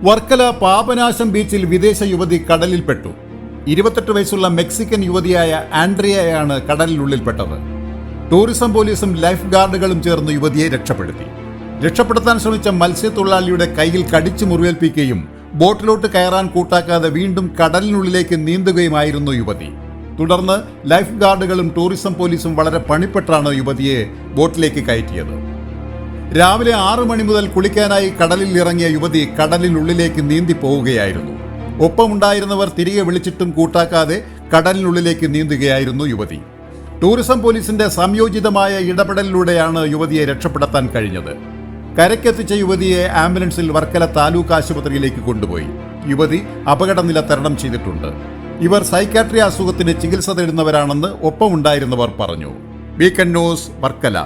വർക്കല പാപനാശം ബീച്ചിൽ വിദേശ യുവതി കടലിൽപ്പെട്ടു. 28 വയസ്സുള്ള മെക്സിക്കൻ യുവതിയായ ആൻഡ്രിയയാണ് കടലിനുള്ളിൽപ്പെട്ടത്. ടൂറിസം പോലീസും ലൈഫ് ഗാർഡുകളും ചേർന്ന് യുവതിയെ രക്ഷപ്പെടുത്തി. രക്ഷപ്പെടുത്താൻ ശ്രമിച്ച മത്സ്യത്തൊഴിലാളിയുടെ കയ്യിൽ കടിച്ചു മുറിവേൽപ്പിക്കുകയും ബോട്ടിലോട്ട് കയറാൻ കൂട്ടാക്കാതെ വീണ്ടും കടലിനുള്ളിലേക്ക് നീന്തുകയുമായിരുന്നു യുവതി. തുടർന്ന് ലൈഫ് ഗാർഡുകളും ടൂറിസം പോലീസും വളരെ പണിപ്പെട്ടാണ് യുവതിയെ ബോട്ടിലേക്ക് കയറ്റിയത്. രാവിലെ 6 മണി മുതൽ കുളിക്കാനായി കടലിൽ ഇറങ്ങിയ യുവതി കടലിനുള്ളിലേക്ക് നീന്തി പോവുകയായിരുന്നു. ഒപ്പമുണ്ടായിരുന്നവർ തിരികെ വിളിച്ചിട്ടും കൂട്ടാക്കാതെ കടലിനുള്ളിലേക്ക് നീന്തുകയായിരുന്നു യുവതി. ടൂറിസം പോലീസിന്റെ സംയോജിതമായ ഇടപെടലിലൂടെയാണ് യുവതിയെ രക്ഷപ്പെടുത്താൻ കഴിഞ്ഞത്. കരയ്ക്കെത്തിച്ച യുവതിയെ ആംബുലൻസിൽ വർക്കല താലൂക്ക് ആശുപത്രിയിലേക്ക് കൊണ്ടുപോയി. യുവതി അപകടനില തരണം ചെയ്തിട്ടുണ്ട്. ഇവർ സൈക്കാട്രി അസുഖത്തിന് ചികിത്സ തേടുന്നവരാണെന്ന് ഒപ്പമുണ്ടായിരുന്നവർ പറഞ്ഞു. Weekend news, Varkala.